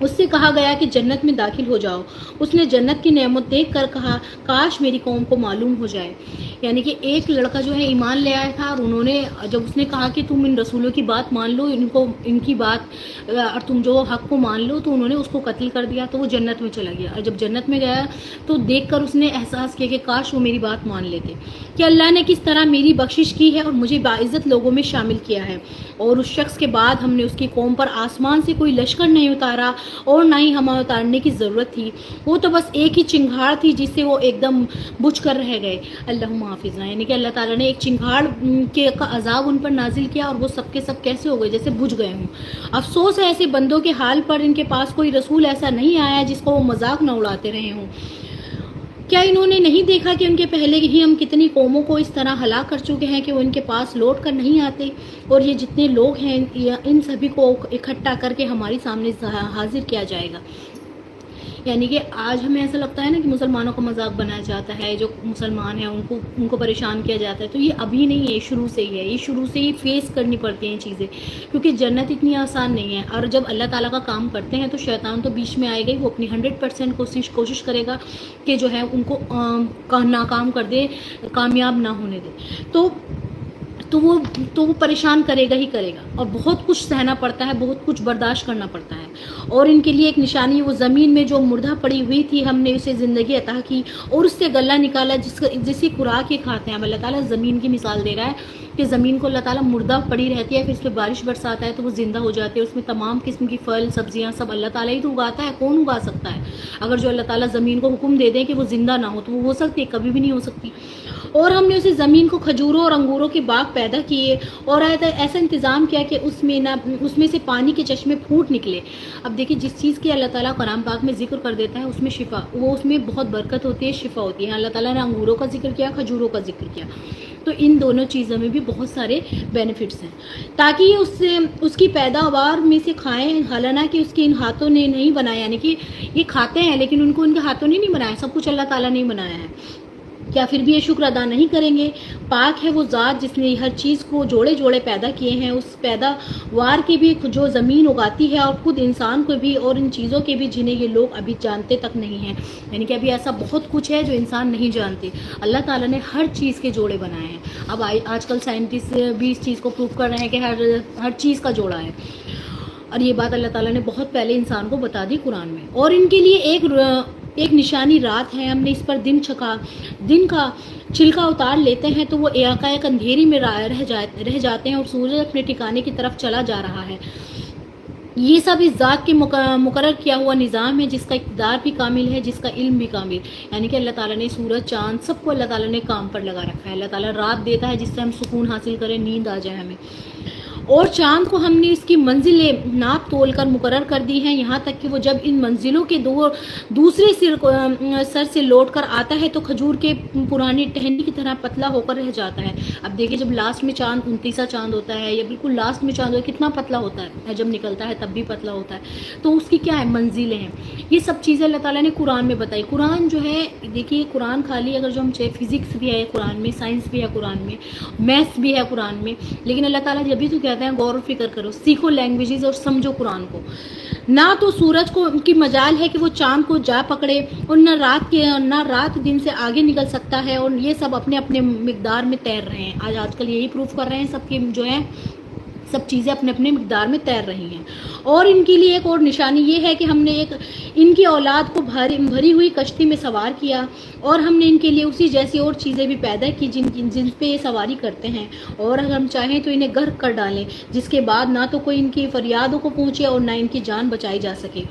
اس سے کہا گیا کہ جنت میں داخل ہو جاؤ. اس نے جنت کی نعمت دیکھ کر کہا کاش میری قوم کو معلوم ہو جائے. یعنی کہ ایک لڑکا جو ہے ایمان لے آیا تھا، اور انہوں نے جب اس نے کہا کہ تم ان رسولوں کی بات مان لو، ان کی بات اور تم جو حق کو مان لو، تو انہوں نے اس کو قتل کر دیا، تو وہ جنت میں چلا گیا. اور جب جنت میں گیا تو دیکھ کر اس نے احساس کیا کہ کاش وہ میری بات مان لیتے، کہ اللہ نے کس طرح میری بخشش کی ہے اور مجھے باعزت لوگوں میں شامل کیا ہے. اور اس شخص کے بعد ہم نے اس کی قوم پر آسمان سے کوئی لشکر نہیں اتارا اور نہ ہی ہمیں اتارنے کی ضرورت تھی، وہ تو بس ایک ہی چنگھاڑ تھی جس سے وہ ایک دم بجھ کر رہ گئے. اللہم حافظنا. یعنی کہ اللہ تعالیٰ نے ایک چنگھاڑ کا عذاب ان پر نازل کیا، اور وہ سب کے سب کیسے ہو گئے؟ جیسے بجھ گئے ہوں. افسوس ہے ایسے بندوں کے حال پر، ان کے پاس کوئی رسول ایسا نہیں آیا جس کو وہ مذاق نہ اڑاتے رہے ہوں. کیا انہوں نے نہیں دیکھا کہ ان کے پہلے ہی ہم کتنی قوموں کو اس طرح ہلاک کر چکے ہیں کہ وہ ان کے پاس لوٹ کر نہیں آتے؟ اور یہ جتنے لوگ ہیں ان سبھی کو اکٹھا کر کے ہمارے سامنے حاضر کیا جائے گا. یعنی کہ آج ہمیں ایسا لگتا ہے نا کہ مسلمانوں کا مذاق بنایا جاتا ہے، جو مسلمان ہیں ان کو پریشان کیا جاتا ہے. تو یہ ابھی نہیں ہے، شروع سے ہی ہے. یہ شروع سے ہی فیس کرنی پڑتی ہیں چیزیں، کیونکہ جنت اتنی آسان نہیں ہے. اور جب اللہ تعالیٰ کا کام کرتے ہیں تو شیطان تو بیچ میں آئے گا، وہ اپنی 100% کوشش کرے گا کہ جو ہے ان کو ناکام کر دے، کامیاب نہ ہونے دے. تو وہ پریشان کرے گا ہی کرے گا، اور بہت کچھ سہنا پڑتا ہے، بہت کچھ برداشت کرنا پڑتا ہے. اور ان کے لیے ایک نشانی، وہ زمین میں جو مردہ پڑی ہوئی تھی ہم نے اسے زندگی عطا کی اور اس سے غلہ نکالا جسے خوراک کے کھاتے ہیں. اب اللہ تعالیٰ زمین کی مثال دے رہا ہے کہ زمین کو اللہ تعالیٰ مردہ پڑی رہتی ہے، پھر اس پہ بارش برساتا ہے تو وہ زندہ ہو جاتی ہے. اس میں تمام قسم کی پھل سبزیاں سب اللہ تعالیٰ ہی تو اگاتا ہے. کون اگا سکتا ہے؟ اگر جو اللہ تعالیٰ زمین کو حکم دے دیں کہ وہ زندہ نہ ہو تو وہ ہو سکتی ہے؟ کبھی بھی نہیں ہو سکتی. اور ہم نے اسے زمین کو کھجوروں اور انگوروں کے باغ پیدا کیے اور ایسا انتظام کیا کہ اس میں سے پانی کے چشمے پھوٹ نکلے. اب دیکھیں، جس چیز کی اللہ تعالیٰ قرآن پاک میں ذکر کر دیتا ہے اس میں شفا، اس میں بہت برکت ہوتی ہے، شفا ہوتی ہے. اللہ تعالیٰ نے انگوروں کا ذکر کیا، کھجوروں کا ذکر کیا، تو ان دونوں چیزوں میں بھی بہت سارے بینیفٹس ہیں، تاکہ یہ اس کی پیداوار میں سے کھائیں. حالانکہ اس کے ان ہاتھوں نے نہیں بنایا، یعنی کہ یہ کھاتے ہیں لیکن ان کو ان کے ہاتھوں نے نہیں بنایا، سب کچھ اللہ تعالیٰ نے بنایا ہے. کیا پھر بھی یہ شکر ادا نہیں کریں گے؟ پاک ہے وہ ذات جس نے ہر چیز کو جوڑے جوڑے پیدا کیے ہیں، اس پیداوار کی بھی جو زمین اگاتی ہے، اور خود انسان کو بھی، اور ان چیزوں کے بھی جنہیں یہ لوگ ابھی جانتے تک نہیں ہیں. یعنی کہ ابھی ایسا بہت کچھ ہے جو انسان نہیں جانتے. اللہ تعالیٰ نے ہر چیز کے جوڑے بنائے ہیں. اب آج کل سائنٹسٹ بھی اس چیز کو پروف کر رہے ہیں کہ ہر چیز کا جوڑا ہے، اور یہ بات اللہ تعالیٰ نے بہت پہلے انسان کو بتا دی قرآن میں. اور ان کے لیے ایک نشانی رات ہے. ہم نے اس پر دن کا چھلکا اتار لیتے ہیں تو وہ ایک اندھیری میں رہ جاتے ہیں اور سورج اپنے ٹھکانے کی طرف چلا جا رہا ہے. یہ سب اس ذات کے مقرر کیا ہوا نظام ہے جس کا اقتدار بھی کامل ہے، جس کا علم بھی کامل. یعنی کہ اللہ تعالیٰ نے سورج چاند سب کو اللہ تعالیٰ نے کام پر لگا رکھا ہے. اللہ تعالیٰ رات دیتا ہے جس سے ہم سکون حاصل کریں، نیند آ جائے ہمیں. اور چاند کو ہم نے اس کی منزلیں ناپ تول کر مقرر کر دی ہیں، یہاں تک کہ وہ جب ان منزلوں کے دوسرے سر سے لوٹ کر آتا ہے تو کھجور کے پرانی ٹہنی کی طرح پتلا ہو کر رہ جاتا ہے. اب دیکھیں، جب لاسٹ میں چاند 29واں چاند ہوتا ہے یا بالکل لاسٹ میں چاند ہوتا ہے کتنا پتلا ہوتا ہے، جب نکلتا ہے تب بھی پتلا ہوتا ہے. تو اس کی کیا ہے؟ منزلیں ہیں. یہ سب چیزیں اللہ تعالیٰ نے قرآن میں بتائی. قرآن جو ہے، دیکھیے قرآن خالی اگر جو ہم چاہے فزکس بھی ہے قرآن میں، سائنس بھی ہے قرآن میں، میتھس بھی ہے قرآن میں، لیکن اللہ تعالیٰ جب بھی تو کہتے ہیں غور و فکر کرو، سیکھو لینگویجز اور سمجھو قرآن کو. نہ تو سورج کو کی مجال ہے کہ وہ چاند کو جا پکڑے، اور نہ رات دن سے آگے نکل سکتا ہے، اور یہ سب اپنے اپنے مقدار میں تیر رہے ہیں. آج کل یہی پروف کر رہے ہیں سب کی جو ہے، سب چیزیں اپنے اپنے مقدار میں تیر رہی ہیں. اور ان کے لیے ایک اور نشانی یہ ہے کہ ہم نے ان کی اولاد کو بھری ہوئی کشتی میں سوار کیا، اور ہم نے ان کے لیے اسی جیسی اور چیزیں بھی پیدا کی جن پہ یہ سواری کرتے ہیں. اور اگر ہم چاہیں تو انہیں غرق کر ڈالیں، جس کے بعد نہ تو کوئی ان کی فریادوں کو پہنچے اور نہ ان کی جان بچائی جا سکے.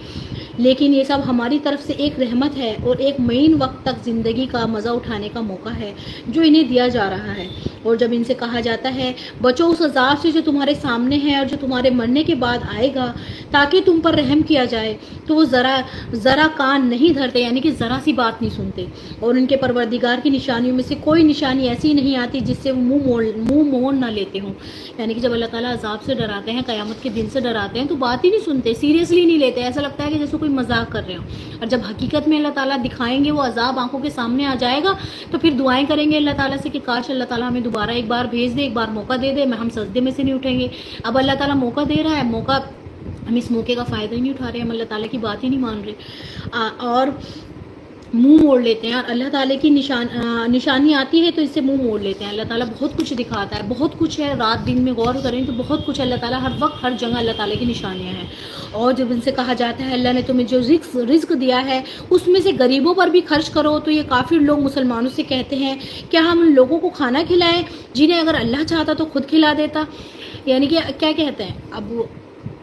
لیکن یہ سب ہماری طرف سے ایک رحمت ہے اور ایک معین وقت تک زندگی کا مزہ اٹھانے کا موقع ہے جو انہیں دیا جا رہا ہے. اور جب ان سے کہا جاتا ہے بچو اس عذاب سے جو تمہارے سامنے ہے اور جو تمہارے مرنے کے بعد آئے گا تاکہ تم پر رحم کیا جائے، تو وہ ذرا کان نہیں دھرتے، یعنی کہ ذرا سی بات نہیں سنتے. اور ان کے پروردگار کی نشانیوں میں سے کوئی نشانی ایسی نہیں آتی جس سے وہ منہ موڑ نہ لیتے ہوں. یعنی کہ جب اللہ تعالیٰ عذاب سے ڈراتے ہیں، قیامت کے دن سے ڈراتے ہیں، تو بات ہی نہیں سنتے، سیریسلی نہیں لیتے. ایسا لگتا ہے کہ جیسے کوئی مذاق کر رہے ہوں. اور جب حقیقت میں اللہ تعالیٰ دکھائیں گے، وہ عذاب آنکھوں کے سامنے آ جائے گا، تو پھر دعائیں کریں گے اللہ تعالیٰ سے کہ کاش اللہ تعالیٰ ہمیں دوبارہ ایک بار بھیج دے، ایک بار موقع دے دے، ہم سجدے میں سے نہیں اٹھیں گے. اب اللہ تعالیٰ موقع دے رہا ہے، موقع ہم اس موقع کا فائدہ ہی نہیں اٹھا رہے، ہم اللہ تعالیٰ کی بات ہی نہیں مان رہے اور منہ موڑ لیتے ہیں، اور اللہ تعالیٰ کی نشانی آتی ہے تو اس سے منہ موڑ لیتے ہیں۔ اللہ تعالیٰ بہت کچھ دکھاتا ہے، بہت کچھ ہے، رات دن میں غور کریں تو بہت کچھ اللہ تعالیٰ ہر وقت ہر جگہ اللہ تعالیٰ کی نشانیاں ہیں۔ اور جب ان سے کہا جاتا ہے اللہ نے تمہیں جو رزق دیا ہے اس میں سے غریبوں پر بھی خرچ کرو، تو یہ کافر لوگ مسلمانوں سے کہتے ہیں کیا ہم ان لوگوں کو کھانا کھلائیں جنہیں اگر اللہ چاہتا تو خود کھلا دیتا، یعنی کہ کیا کہتے ہیں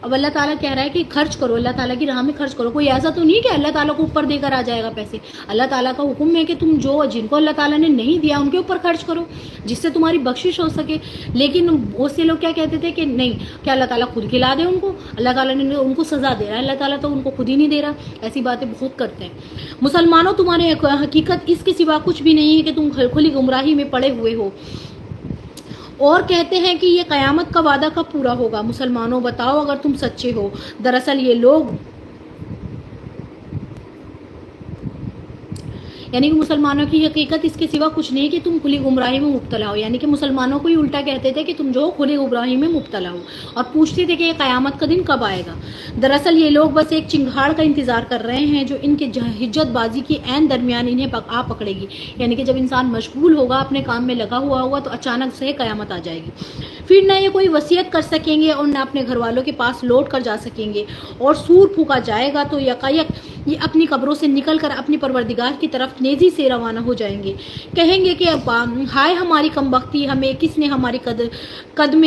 اب اللہ تعالیٰ کہہ رہا ہے کہ خرچ کرو، اللہ تعالیٰ کی راہ میں خرچ کرو۔ کوئی ایسا تو نہیں کہ اللہ تعالیٰ کو اوپر دے کر آ جائے گا پیسے، اللہ تعالیٰ کا حکم ہے کہ تم جن کو اللہ تعالیٰ نے نہیں دیا ان کے اوپر خرچ کرو جس سے تمہاری بخشش ہو سکے۔ لیکن بہت سے لوگ کیا کہتے تھے کہ نہیں، کیا اللہ تعالیٰ خود کھلا دے ان کو، اللہ تعالیٰ نے ان کو سزا دے رہا ہے، اللہ تعالیٰ تو ان کو خود ہی نہیں دے رہا۔ ایسی باتیں بہت کرتے ہیں۔ مسلمانوں تمہارے حقیقت اس کے سوا کچھ بھی نہیں ہے کہ تم کھلی گمراہی میں پڑے ہوئے ہو، اور کہتے ہیں کہ یہ قیامت کا وعدہ کب پورا ہوگا؟ مسلمانوں بتاؤ اگر تم سچے ہو۔ دراصل یہ لوگ یعنی کہ مسلمانوں کی حقیقت اس کے سوا کچھ نہیں کہ تم کھلی گمراہی میں مبتلا ہو، یعنی کہ مسلمانوں کو ہی الٹا کہتے تھے کہ تم جو کھلی گمراہی میں مبتلا ہو، اور پوچھتے تھے کہ یہ قیامت کا دن کب آئے گا۔ دراصل یہ لوگ بس ایک چنگھاڑ کا انتظار کر رہے ہیں جو ان کے حجت بازی کی عین درمیان انہیں آ پکڑے گی، یعنی کہ جب انسان مشغول ہوگا اپنے کام میں لگا ہوا ہوگا تو اچانک سے قیامت آ جائے گی، پھر نہ یہ کوئی وصیت کر سکیں گے اور نہ اپنے گھر والوں کے پاس لوٹ کر جا سکیں گے، اور سور پھونکا جائے گا تو یکایک یہ اپنی قبروں سے نکل کر اپنی پروردگار کی طرف تیزی سے روانہ ہو جائیں گے، کہیں گے کہ ہائے ہماری کم بختی، ہمیں کس نے ہماری قدم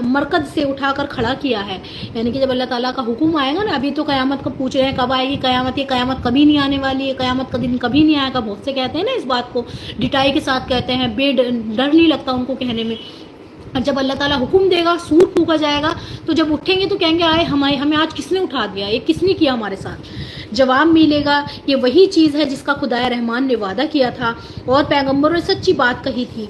مرکز سے اٹھا کر کھڑا کیا ہے۔ یعنی کہ جب اللہ تعالیٰ کا حکم آئے گا نا، ابھی تو قیامت کو پوچھ رہے ہیں کب آئے گی قیامت، یہ قیامت کبھی نہیں آنے والی ہے، قیامت کا دن کبھی نہیں آئے گا، بہت سے کہتے ہیں نا اس بات کو ڈٹائی کے ساتھ کہتے ہیں، ڈر نہیں لگتا ان کو کہنے میں۔ اور جب اللہ تعالیٰ حکم دے گا، سور پھونکا جائے گا، تو جب اٹھیں گے تو کہیں گے آئے ہمیں آج کس نے اٹھا دیا، یہ کس نے کیا ہمارے ساتھ؟ جواب ملے گا یہ وہی چیز ہے جس کا خدائے رحمان نے وعدہ کیا تھا اور پیغمبروں نے سچی بات کہی تھی،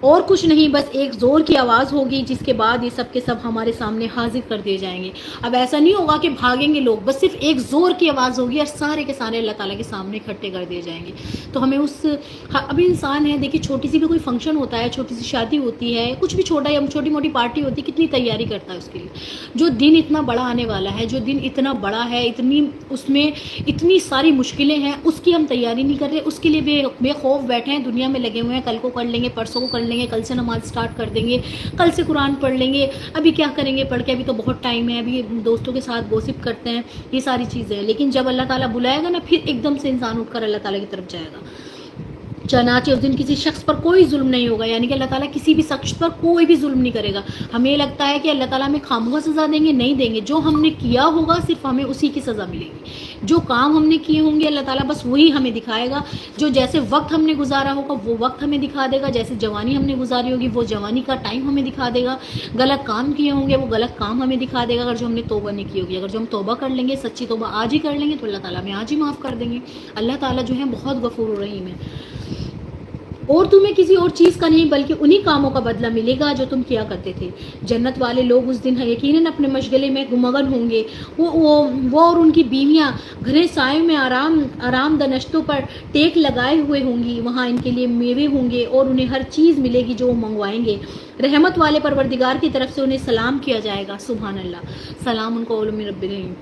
اور کچھ نہیں، بس ایک زور کی آواز ہوگی جس کے بعد یہ سب کے سب ہمارے سامنے حاضر کر دیے جائیں گے۔ اب ایسا نہیں ہوگا کہ بھاگیں گے لوگ، بس صرف ایک زور کی آواز ہوگی اور سارے کے سارے اللہ تعالیٰ کے سامنے اکٹھے کر دیے جائیں گے۔ تو ہمیں ابھی انسان ہے، دیکھیے چھوٹی سی بھی کوئی فنکشن ہوتا ہے، چھوٹی سی شادی ہوتی ہے، کچھ بھی چھوٹا یا چھوٹی موٹی پارٹی ہوتی ہے، کتنی تیاری کرتا ہے اس کے لیے۔ جو دن اتنا بڑا آنے والا ہے، جو دن اتنا بڑا ہے، اس میں اتنی ساری مشکلیں ہیں، اس کی ہم تیاری نہیں کر رہے، اس کے لیے بے خوف بیٹھے ہیں، دنیا میں لگے ہوئے ہیں، کل کو کر لیں گے، پرسوں کو کر لیں گے، کل سے نماز سٹارٹ کر دیں گے، کل سے قرآن پڑھ لیں گے، ابھی کیا کریں گے پڑھ کے، ابھی تو بہت ٹائم ہے، ابھی دوستوں کے ساتھ گوسپ کرتے ہیں، یہ ساری چیزیں ہیں۔ لیکن جب اللہ تعالیٰ بلائے گا نا، پھر ایک دم سے انسان اٹھ کر اللہ تعالیٰ کی طرف جائے گا۔ چنانچہ اس دن کسی شخص پر کوئی ظلم نہیں ہوگا، یعنی کہ اللہ تعالیٰ کسی بھی شخص پر کوئی بھی ظلم نہیں کرے گا۔ ہمیں لگتا ہے کہ اللہ تعالیٰ ہمیں خامخواہ سزا دیں گے، نہیں دیں گے، جو ہم نے کیا ہوگا صرف ہمیں اسی کی سزا ملے گی، جو کام ہم نے کیے ہوں گے اللہ تعالیٰ بس وہی ہمیں دکھائے گا، جو جیسے وقت ہم نے گزارا ہوگا وہ وقت ہمیں دکھا دے گا، جیسے جوانی ہم نے گزاری ہوگی وہ جوانی کا ٹائم ہمیں دکھا دے گا، غلط کام کیے ہوں گے وہ غلط کام ہمیں دکھا دے گا، اگر جو ہم نے توبہ نہیں کی ہوگی، اگر جو ہم توبہ کر لیں گے، سچی توبہ آج ہی کر لیں گے تو اللہ تعالیٰ ہمیں آج ہی معاف کر دیں گے۔ اللہ تعالیٰ جو ہے بہت غفور الرحیم ہے، اور تمہیں کسی اور چیز کا نہیں بلکہ انہی کاموں کا بدلہ ملے گا جو تم کیا کرتے تھے۔ جنت والے لوگ اس دن یقیناً اپنے مشغلے میں مگن ہوں گے، وہ اور ان کی بیویاں گھنے سائے میں آرام دہ نشتوں پر ٹیک لگائے ہوئے ہوں گی، وہاں ان کے لیے میوے ہوں گے اور انہیں ہر چیز ملے گی جو وہ منگوائیں گے۔ رحمت والے پروردگار کی طرف سے انہیں سلام کیا جائے گا۔ سبحان اللہ، سلام ان کو علم رب العالمین۔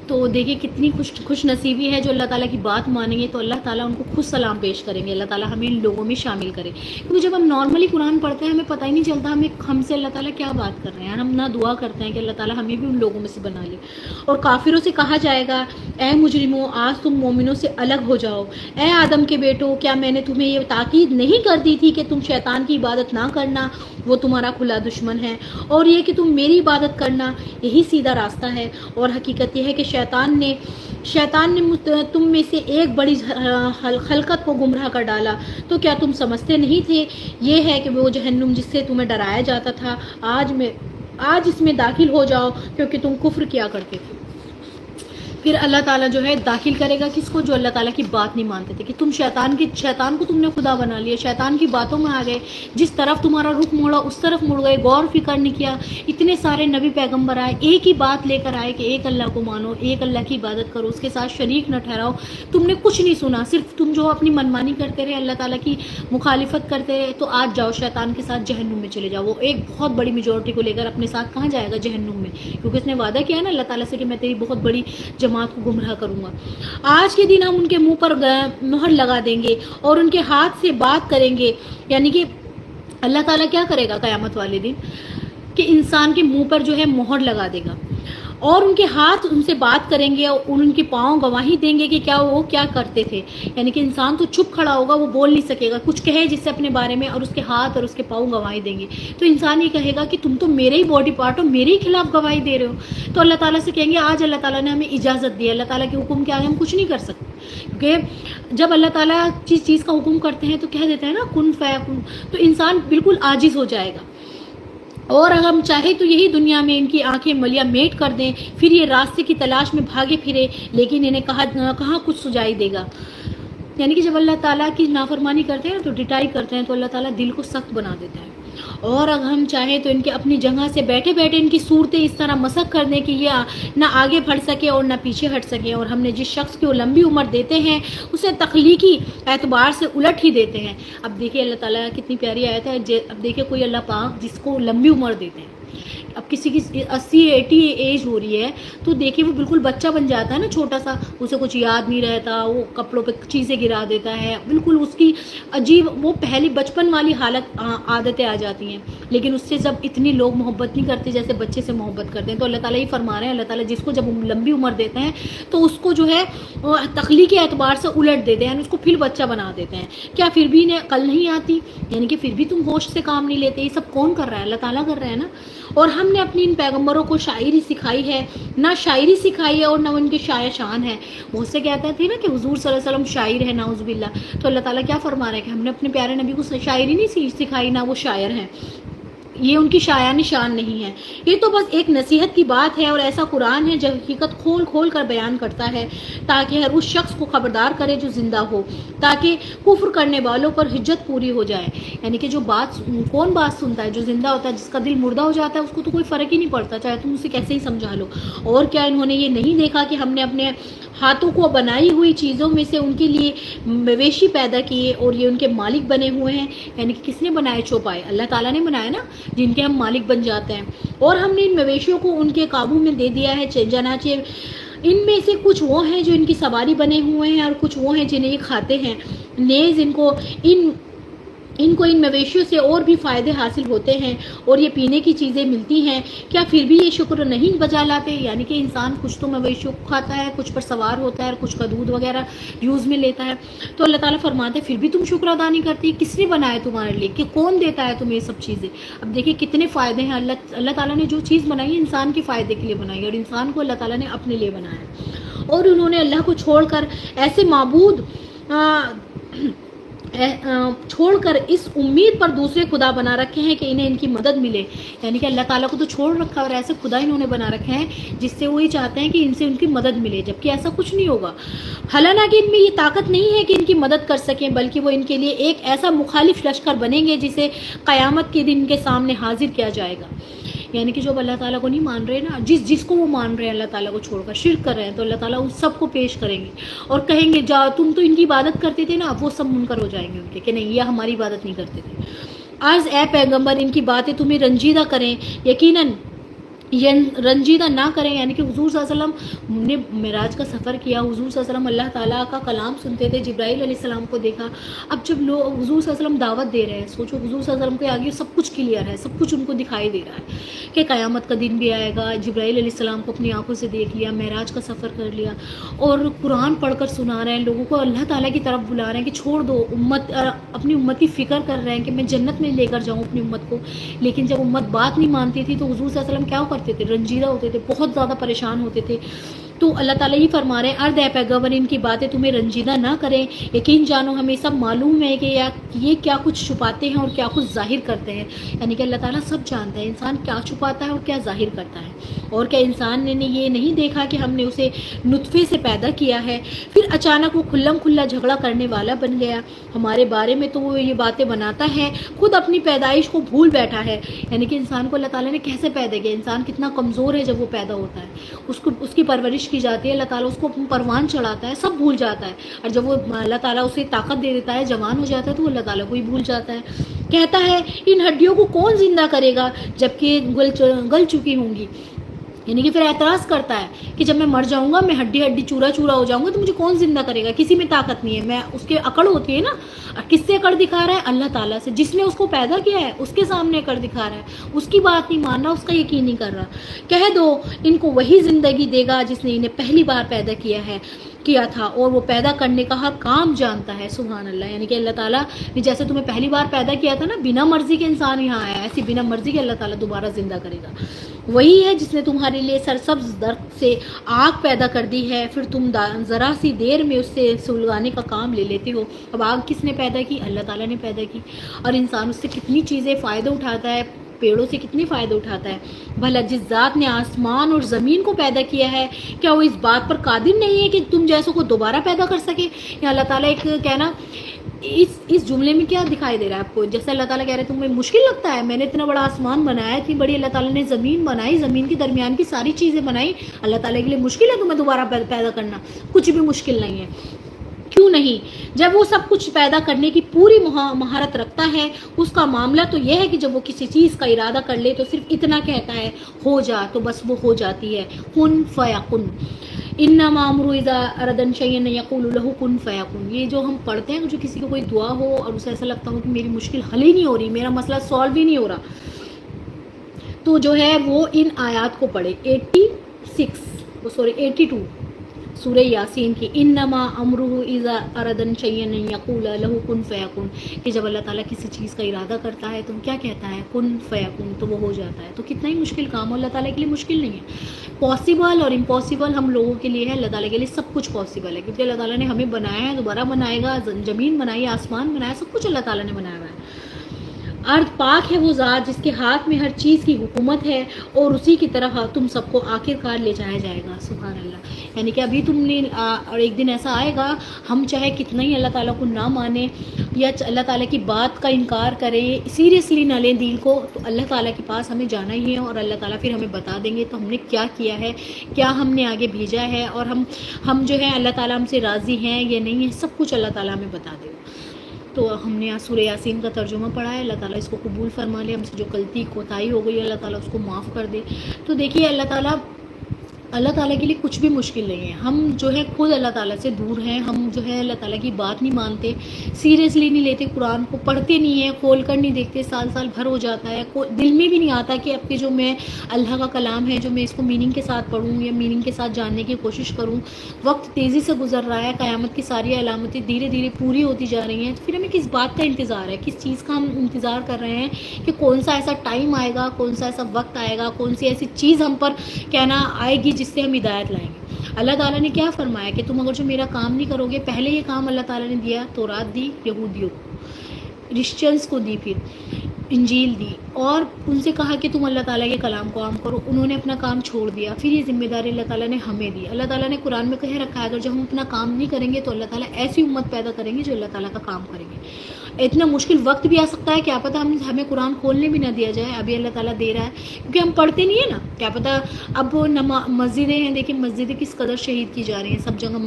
تو دیکھیے کتنی خوش نصیبی ہے جو اللہ تعالیٰ کی بات مانیں گے تو اللہ تعالیٰ ان کو خود سلام پیش کریں گے، اللہ تعالیٰ ہمیں ان لوگوں میں شامل کرے، کیونکہ جب ہم نارملی قرآن پڑھتے ہیں ہمیں پتہ ہی نہیں چلتا ہم سے اللہ تعالیٰ کیا بات کر رہے ہیں، ہم نہ دعا کرتے ہیں کہ اللہ تعالیٰ ہمیں بھی ان لوگوں میں سے بنا لے۔ اور کافروں سے کہا جائے گا اے مجرموں آج تم مومنوں سے الگ ہو جاؤ، اے آدم کے بیٹو کیا میں نے تمہیں یہ تاکید نہیں کر دی تھی کہ تم شیطان کی عبادت نہ کرنا، وہ تمہارا کھلا دشمن ہے، اور یہ کہ تم میری عبادت کرنا، یہی سیدھا راستہ ہے۔ اور حقیقت یہ ہے کہ شیطان نے تم میں سے ایک بڑی خلقت کو گمراہ کر ڈالا، تو کیا تم سمجھتے نہیں تھے؟ یہ ہے کہ وہ جہنم جس سے تمہیں ڈرایا جاتا تھا آج اس میں داخل ہو جاؤ کیونکہ تم کفر کیا کرتے تھے۔ پھر اللہ تعالیٰ جو ہے داخل کرے گا کس کو؟ جو اللہ تعالیٰ کی بات نہیں مانتے تھے، کہ تم شیطان کو تم نے خدا بنا لیا، شیطان کی باتوں میں آ گئے، جس طرف تمہارا رخ موڑا اس طرف مڑ گئے، غور فکر نہیں کیا۔ اتنے سارے نبی پیغمبر آئے، ایک ہی بات لے کر آئے کہ ایک اللہ کو مانو، ایک اللہ کی عبادت کرو، اس کے ساتھ شریک نہ ٹھہراؤ۔ تم نے کچھ نہیں سنا، صرف تم جو اپنی منمانی کرتے رہے، اللہ تعالیٰ کی مخالفت کرتے رہے، تو آج جاؤ شیطان کے ساتھ جہنم میں چلے جاؤ۔ وہ ایک بہت بڑی میجورٹی کو لے کر اپنے ساتھ کہاں جائے گا؟ جہنم میں، کیونکہ اس نے وعدہ کیا ہے نا اللہ تعالیٰ سے کہ میں تیری بہت بڑی جماعت کو گمراہ کروں گا۔ آج کے دن ہم ان کے منہ پر مہر لگا دیں گے اور ان کے ہاتھ سے بات کریں گے، یعنی کہ اللہ تعالیٰ کیا کرے گا قیامت والے دن؟ کہ انسان کے منہ پر جو ہے مہر لگا دے گا، اور ان کے ہاتھ ان سے بات کریں گے، اور ان کے پاؤں گواہی دیں گے کہ کیا وہ کیا کرتے تھے۔ یعنی کہ انسان تو چپ کھڑا ہوگا، وہ بول نہیں سکے گا، کچھ کہے جس سے اپنے بارے میں، اور اس کے ہاتھ اور اس کے پاؤں گواہی دیں گے۔ تو انسان یہ کہے گا کہ تم تو میرے ہی باڈی پارٹ ہو، میرے ہی خلاف گواہی دے رہے ہو۔ تو اللہ تعالیٰ سے کہیں گے آج اللہ تعالیٰ نے ہمیں اجازت دی ہے، اللہ تعالیٰ کے حکم کے آگے ہم کچھ نہیں کر سکتے، کیونکہ جب اللہ تعالیٰ جس چیز کا حکم کرتے ہیں تو کہہ دیتے ہیں نا کن فیکن، تو انسان بالکل عاجز ہو جائے گا۔ اور اگر ہم چاہیں تو یہی دنیا میں ان کی آنکھیں ملیا میٹ کر دیں، پھر یہ راستے کی تلاش میں بھاگے پھرے، لیکن انہیں کہاں کچھ سجائی دے گا۔ یعنی کہ جب اللہ تعالیٰ کی نافرمانی کرتے ہیں تو ڈٹائی کرتے ہیں، تو اللہ تعالیٰ دل کو سخت بنا دیتا ہے۔ اور اگر ہم چاہیں تو ان کے اپنی جگہ سے بیٹھے بیٹھے ان کی صورتیں اس طرح مسخ کر دیں کہ یہ نہ آگے بڑھ سکے اور نہ پیچھے ہٹ سکے، اور ہم نے جس شخص کو لمبی عمر دیتے ہیں اسے تخلیقی اعتبار سے الٹ ہی دیتے ہیں۔ اب دیکھیے اللہ تعالیٰ کتنی پیاری آیت ہے۔ اب دیکھیے کوئی اللہ پاک جس کو لمبی عمر دیتے ہیں، اب کسی کی 80-80 ایج ہو رہی ہے تو دیکھیے وہ بالکل بچہ بن جاتا ہے نا، چھوٹا سا، اسے کچھ یاد نہیں رہتا، وہ کپڑوں پہ چیزیں گرا دیتا ہے، بالکل اس کی عجیب وہ پہلی بچپن والی حالت عادتیں آ جاتی ہیں۔ لیکن اس سے جب اتنی لوگ محبت نہیں کرتے جیسے بچے سے محبت کرتے ہیں، تو اللہ تعالیٰ یہ فرما رہے ہیں، اللہ تعالیٰ جس کو جب لمبی عمر دیتے ہیں تو اس کو جو ہے تخلیقی اعتبار سے الٹ دیتے ہیں، اس کو پھر بچہ بنا دیتے ہیں۔ کیا پھر بھی انہیں عقل نہیں آتی؟ یعنی کہ پھر بھی تم ہوش سے کام نہیں لیتے؟ یہ سب کون کر رہا ہے؟ اللہ تعالیٰ کر رہا ہے نا۔ اور ہم نے اپنی ان پیغمبروں کو شاعری سکھائی ہے، نہ شاعری سکھائی ہے اور نہ ان کے شاعر شان ہے۔ بہت سے کہتے تھے نا کہ حضور صلی اللہ علیہ وسلم شاعر ہے، نعوذ باللہ۔ تو اللہ تعالیٰ کیا فرما رہا ہے کہ ہم نے اپنے پیارے نبی کو شاعری نہیں سکھائی، نہ وہ شاعر ہیں، یہ ان کی شایان شان نہیں ہے۔ یہ تو بس ایک نصیحت کی بات ہے، اور ایسا قرآن ہے جو حقیقت کھول کھول کر بیان کرتا ہے، تاکہ ہر اس شخص کو خبردار کرے جو زندہ ہو، تاکہ کفر کرنے والوں پر حجت پوری ہو جائے۔ یعنی کہ جو کون بات سنتا ہے؟ جو زندہ ہوتا ہے، جس کا دل مردہ ہو جاتا ہے اس کو تو کوئی فرق ہی نہیں پڑتا، چاہے تم اسے کیسے ہی سمجھا لو۔ اور کیا انہوں نے یہ نہیں دیکھا کہ ہم نے اپنے ہاتھوں کو بنائی ہوئی چیزوں میں سے ان کے لیے مویشی پیدا کیے اور یہ ان کے مالک بنے ہوئے ہیں؟ یعنی کہ کس نے بنائے چوپائے؟ اللہ تعالیٰ نے بنایا نا، جن کے ہم مالک بن جاتے ہیں۔ اور ہم نے ان مویشیوں کو ان کے قابو میں دے دیا ہے، چنانچہ ان میں سے کچھ وہ ہیں جو ان کی سواری بنے ہوئے ہیں، اور کچھ وہ ہیں جنہیں یہ کھاتے ہیں۔ نیز ان کو ان مویشیوں سے اور بھی فائدے حاصل ہوتے ہیں، اور یہ پینے کی چیزیں ملتی ہیں، کیا پھر بھی یہ شکر نہیں بجا لاتے؟ یعنی کہ انسان کچھ تو مویشیوں کو کھاتا ہے، کچھ پر سوار ہوتا ہے، اور کچھ کا دودھ وغیرہ یوز میں لیتا ہے۔ تو اللہ تعالیٰ فرماتے ہیں پھر بھی تم شکر ادا نہیں کرتی؟ کس نے بنایا تمہارے لیے؟ کہ کون دیتا ہے تمہیں یہ سب چیزیں؟ اب دیکھیے کتنے فائدے ہیں۔ اللہ تعالیٰ نے جو چیز بنائی ہے انسان کے فائدے کے لیے بنائی ہے، اور انسان کو اللہ تعالیٰ نے اپنے لیے بنایا ہے۔ اور انہوں نے اللہ کو چھوڑ کر ایسے معبود چھوڑ کر اس امید پر دوسرے خدا بنا رکھے ہیں کہ انہیں ان کی مدد ملے۔ یعنی کہ اللہ تعالیٰ کو تو چھوڑ رکھا اور ایسے خدا انہوں نے بنا رکھے ہیں جس سے وہی چاہتے ہیں کہ ان سے ان کی مدد ملے، جبکہ ایسا کچھ نہیں ہوگا۔ حالانکہ ان میں یہ طاقت نہیں ہے کہ ان کی مدد کر سکیں، بلکہ وہ ان کے لیے ایک ایسا مخالف لشکر بنیں گے جسے قیامت کے دن ان کے سامنے حاضر کیا جائے گا۔ یعنی کہ جو اللہ تعالیٰ کو نہیں مان رہے نا، جس کو وہ مان رہے ہیں اللہ تعالیٰ کو چھوڑ کر شرک کر رہے ہیں، تو اللہ تعالیٰ ان سب کو پیش کریں گے اور کہیں گے جا تم تو ان کی عبادت کرتے تھے نا، اب وہ سب منکر ہو جائیں گے ان کے کہ نہیں یہ ہماری عبادت نہیں کرتے تھے۔ آج اے پیغمبر ان کی باتیں تمہیں رنجیدہ کریں، یقیناً رنجیدہ نہ کریں۔ یعنی کہ حضور صلی اللہ علیہ وسلم نے معراج کا سفر کیا، حضور صلی اللہ علیہ وسلم اللہ تعالیٰ کا کلام سنتے تھے، جبرائیل علیہ السلام کو دیکھا۔ اب جب لوگ حضور صلی اللہ علیہ وسلم دعوت دے رہے ہیں، سوچو حضور صلی اللہ علیہ وسلم کے آگے سب کچھ کلیئر ہے، سب کچھ ان کو دکھائی دے رہا ہے کہ قیامت کا دن بھی آئے گا، جبرائیل علیہ السلام کو اپنی آنکھوں سے دیکھ لیا، معراج کا سفر کر لیا، اور قرآن پڑھ کر سنا رہے ہیں لوگوں کو، اللہ تعالیٰ کی طرف بلا رہے ہیں کہ چھوڑ دو اپنی امت کی فکر کر رہے ہیں کہ میں جنت میں لے کر جاؤں اپنی امت کو۔ لیکن جب امت بات نہیں مانتی تھی تو حضور صلی اللہ علیہ وسلم کیا کرتے تھے؟ رنجیدہ ہوتے تھے، بہت زیادہ پریشان ہوتے تھے۔ تو اللہ تعالیٰ یہ فرما رہے ہیں ارد اے پیغمبر ان کی باتیں تمہیں رنجیدہ نہ کریں، یقین جانو ہمیں سب معلوم ہے کہ یہ کیا کچھ چھپاتے ہیں اور کیا کچھ ظاہر کرتے ہیں. یعنی کہ اللہ تعالیٰ سب جانتا ہے انسان کیا چھپاتا ہے اور کیا ظاہر کرتا ہے. اور کیا انسان نے یہ نہیں دیکھا کہ ہم نے اسے نطفے سے پیدا کیا ہے، پھر اچانک وہ کھلم کھلا جھگڑا کرنے والا بن گیا. ہمارے بارے میں تو وہ یہ باتیں بناتا ہے، خود اپنی پیدائش کو بھول بیٹھا ہے. یعنی کہ انسان کو اللہ تعالیٰ نے کیسے پیدا کیا، انسان کتنا کمزور ہے جب وہ پیدا ہوتا ہے، اس کی پرورش کی جاتی ہے، اللہ تعالیٰ اس کو پروان چڑھاتا ہے، سب بھول جاتا ہے. اور جب وہ اللہ تعالیٰ اسے طاقت دے دیتا ہے، جوان ہو جاتا ہے، تو وہ اللہ تعالیٰ کو ہی بھول جاتا ہے. کہتا ہے ان ہڈیوں کو کون زندہ کرے گا جبکہ گل چکی ہوں گی. یعنی کہ پھر اعتراض کرتا ہے کہ جب میں مر جاؤں گا، میں ہڈی ہڈی چورا چورا ہو جاؤں گا، تو مجھے کون زندہ کرے گا، کسی میں طاقت نہیں ہے. میں اس کے اکڑ ہوتی ہے نا، کس سے اکڑ دکھا رہا ہے؟ اللہ تعالیٰ سے، جس نے اس کو پیدا کیا ہے اس کے سامنے اکڑ دکھا رہا ہے، اس کی بات نہیں ماننا، اس کا یقین نہیں کر رہا. کہہ دو ان کو وہی زندگی دے گا جس نے انہیں پہلی بار پیدا کیا تھا اور وہ پیدا کرنے کا ہر کام جانتا ہے. سبحان اللہ. یعنی کہ اللہ تعالیٰ نے جیسے تمہیں پہلی بار پیدا کیا تھا نا، بنا مرضی کے انسان یہاں آیا، ایسی بنا مرضی کے اللہ تعالیٰ دوبارہ زندہ کرے گا. وہی ہے جس نے تمہارے لیے سرسبز درخت سے آگ پیدا کر دی ہے، پھر تم ذرا سی دیر میں اس سے سلگانے کا کام لے لیتے ہو. اب آگ کس نے پیدا کی؟ اللہ تعالیٰ نے پیدا کی. اور انسان اس سے کتنی چیزیں فائدہ اٹھاتا ہے، پیڑوں سے کتنی فائدہ اٹھاتا ہے. بھلا جس ذات نے آسمان اور زمین کو پیدا کیا ہے، کیا وہ اس بات پر قادر نہیں ہے کہ تم جیسوں کو دوبارہ پیدا کر سکے؟ یا اللہ تعالیٰ ایک کہنا اس جملے میں کیا دکھائی دے رہا ہے آپ کو؟ جیسے اللہ تعالیٰ کہہ رہے ہیں تمہیں مشکل لگتا ہے، میں نے اتنا بڑا آسمان بنایا، اتنی بڑی اللہ تعالیٰ نے زمین بنائی، زمین کے درمیان کی ساری چیزیں بنائی، اللہ تعالیٰ کے لیے مشکل ہے تمہیں دوبارہ پیدا کرنا؟ کچھ بھی مشکل نہیں ہے. کیوں نہیں؟ جب وہ سب کچھ پیدا کرنے کی پوری مہارت رکھتا ہے. اس کا معاملہ تو یہ ہے کہ جب وہ کسی چیز کا ارادہ کر لے تو صرف اتنا کہتا ہے ہو جا، تو بس وہ ہو جاتی ہے. کن فیکن، انما امرؤ اذا اراد شیئا ان یقول له کن فیکن. یہ جو ہم پڑھتے ہیں، جو کسی کو کوئی دعا ہو اور اسے ایسا لگتا ہو کہ میری مشکل حل ہی نہیں ہو رہی، میرا مسئلہ سالو ہی نہیں ہو رہا، تو جو ہے وہ ان آیات کو پڑھے. 82 سورہ یاسین کی، انما امرہ اذا اراد شیئا ان یقول له کن فیکن، کہ جب اللہ تعالیٰ کسی چیز کا ارادہ کرتا ہے تو کیا کہتا ہے؟ کن فیکن، تو وہ ہو جاتا ہے. تو کتنا ہی مشکل کام ہو، اللہ تعالیٰ کے لیے مشکل نہیں ہے. پاسبل اور امپاسبل ہم لوگوں کے لیے ہے، اللہ تعالیٰ کے لیے سب کچھ پاسبل ہے، کیونکہ اللہ تعالیٰ نے ہمیں بنایا ہے، دوبارہ بنائے گا. زمین بنائی، آسمان بنایا، سب کچھ اللہ تعالیٰ نے بنایا ہوا ہے. ارض پاک ہے وہ ذات جس کے ہاتھ میں ہر چیز کی حکومت ہے، اور اسی کی طرح تم سب کو آخر کار لے جایا جائے گا. سبحان اللہ. یعنی کہ ابھی تم نے اور ایک دن ایسا آئے گا، ہم چاہے کتنا ہی اللہ تعالیٰ کو نہ مانیں یا اللہ تعالیٰ کی بات کا انکار کریں، سیریسلی نہ لیں دل کو، تو اللہ تعالیٰ کے پاس ہمیں جانا ہی ہے، اور اللہ تعالیٰ پھر ہمیں بتا دیں گے تو ہم نے کیا کیا ہے، کیا ہم نے آگے بھیجا ہے، اور ہم جو ہے اللہ تعالیٰ ہم سے راضی ہیں یا نہیں ہے، سب کچھ اللہ تعالیٰ ہمیں بتا دے گا. تو ہم نے آج سورہ یاسین کا ترجمہ پڑھا ہے. اللہ تعالیٰ اس کو قبول فرما لے، ہم سے جو غلطی کوتاہی ہو گئی اللہ تعالیٰ اس کو معاف کر دے. تو دیکھیے اللہ تعالیٰ کے لیے کچھ بھی مشکل نہیں ہے. ہم جو ہے خود اللہ تعالیٰ سے دور ہیں، ہم جو ہے اللہ تعالیٰ کی بات نہیں مانتے، سیریسلی نہیں لیتے، قرآن کو پڑھتے نہیں ہیں، کھول کر نہیں دیکھتے، سال بھر ہو جاتا ہے، دل میں بھی نہیں آتا کہ اب کے جو میں اللہ کا کلام ہے جو میں اس کو میننگ کے ساتھ پڑھوں یا میننگ کے ساتھ جاننے کی کوشش کروں. وقت تیزی سے گزر رہا ہے، قیامت کی ساری علامتیں دھیرے دھیرے پوری ہوتی جا رہی ہیں، تو پھر ہمیں کس بات کا انتظار ہے، کس چیز کا ہم انتظار کر رہے ہیں کہ کون سا ایسا ٹائم آئے گا، کون سا ایسا وقت آئے گا، کون سی ایسی چیز ہم پر کہنا آئے گی جس سے ہم ہدایت لائیں گے. اللہ تعالیٰ نے کیا فرمایا کہ تم اگر جو میرا کام نہیں کرو گے، پہلے یہ کام اللہ تعالیٰ نے دیا، تورات دی یہودیوں کو، کرسچنس کو دی، پھر انجیل دی، اور ان سے کہا کہ تم اللہ تعالیٰ کے کلام کو عام کرو. انہوں نے اپنا کام چھوڑ دیا، پھر یہ ذمہ داری اللہ تعالیٰ نے ہمیں دی. اللہ تعالیٰ نے قرآن میں کہہ رکھا ہے اگر جب ہم اپنا کام نہیں کریں گے تو اللہ تعالیٰ ایسی امت پیدا کریں گے جو اللہ تعالیٰ کا کام کریں گے. اتنا مشکل وقت بھی آ سکتا ہے، کیا پتہ ہمیں قرآن کھولنے بھی نہ دیا جائے. ابھی اللہ تعالیٰ دے رہا ہے کیونکہ ہم پڑھتے نہیں ہیں نا، کیا پتہ. اب مسجدیں ہیں، دیکھیں مسجدیں کس قدر شہید کی جا رہی ہیں، سب جگہ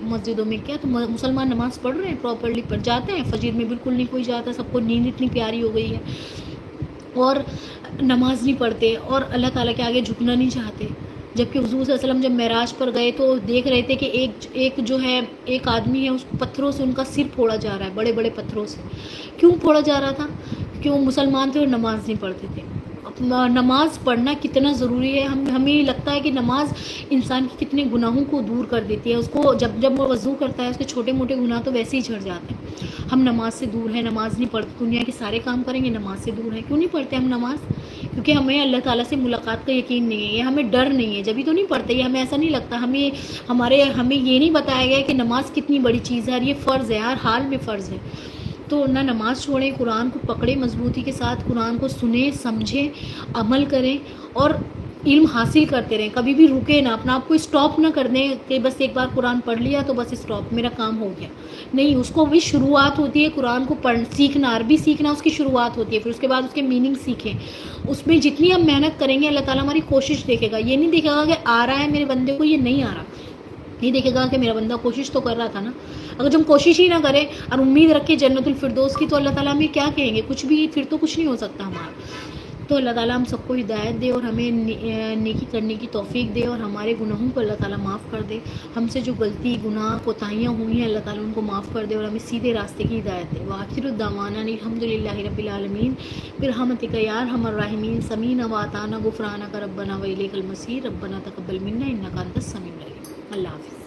مسجدوں میں کیا تو مسلمان نماز پڑھ رہے ہیں، پراپرلی پڑھ جاتے ہیں. فجر میں بالکل نہیں کوئی جاتا، سب کو نیند اتنی پیاری ہو گئی ہے اور نماز نہیں پڑھتے اور اللہ تعالیٰ کے آگے جھکنا نہیں چاہتے. جبکہ حضور صلی اللہ علیہ وسلم جب معراج پر گئے تو دیکھ رہے تھے کہ ایک جو ہے ایک آدمی ہے، اس کو پتھروں سے ان کا سر پھوڑا جا رہا ہے، بڑے بڑے پتھروں سے. کیوں پھوڑا جا رہا تھا؟ کیونکہ وہ مسلمان تھے اور نماز نہیں پڑھتے تھے. نماز پڑھنا کتنا ضروری ہے. ہمیں لگتا ہے کہ نماز انسان کی کتنے گناہوں کو دور کر دیتی ہے. اس کو جب وہ وضو کرتا ہے اس کے چھوٹے موٹے گناہ تو ویسے ہی جھڑ جاتے ہیں. ہم نماز سے دور ہیں، نماز نہیں پڑھتے، دنیا کے سارے کام کریں گے، نماز سے دور ہیں. کیوں نہیں پڑھتے ہم نماز؟ کیونکہ ہمیں اللہ تعالیٰ سے ملاقات کا یقین نہیں ہے، یہ ہمیں ڈر نہیں ہے، جبھی تو نہیں پڑھتے. یہ ہمیں ایسا نہیں لگتا، ہمیں یہ نہیں بتایا گیا کہ نماز کتنی بڑی چیز ہے اور یہ فرض ہے، ہر حال میں فرض ہے. تو نہ نماز چھوڑیں، قرآن کو پکڑیں مضبوطی کے ساتھ، قرآن کو سنیں، سمجھیں، عمل کریں اور علم حاصل کرتے رہیں. کبھی بھی رکے نہ، اپنا آپ کو اسٹاپ نہ کر دیں کہ بس ایک بار قرآن پڑھ لیا تو بس اسٹاپ، میرا کام ہو گیا. نہیں، اس کو بھی شروعات ہوتی ہے. قرآن کو سیکھنا، عربی سیکھنا اس کی شروعات ہوتی ہے، پھر اس کے بعد اس کے میننگ سیکھیں. اس میں جتنی ہم محنت کریں گے اللہ تعالیٰ ہماری کوشش دیکھے گا. یہ نہیں دیکھے گا کہ آ رہا ہے میرے بندے کو، یہ نہیں آ رہا. یہ دیکھے گا کہ میرا بندہ کوشش تو کر رہا تھا نا. اگر ہم کوشش ہی نہ کریں اور امید رکھیں جنت الفردوس کی، تو اللہ تعالیٰ ہمیں کیا کہیں گے؟ کچھ بھی، پھر تو کچھ نہیں ہو سکتا ہمارا. تو اللہ تعالیٰ ہم سب کو ہدایت دے اور ہمیں نیکی کرنے کی توفیق دے اور ہمارے گناہوں کو اللہ تعالیٰ معاف کر دے. ہم سے جو غلطی، گناہ، کوتاہیاں ہوئی ہیں اللہ تعالیٰ ان کو معاف کر دے اور ہمیں سیدھے راستے کی ہدایت دے. وآخر الدعوانا الحمدللہ رب العالمین برحمتک یا ارحم الراحمین. سمیعنا وأطعنا غفرانک ربنا وإلیک المصیر. ربنا تقبل منا انک انت السمیع العلیم. اللہ حافظ.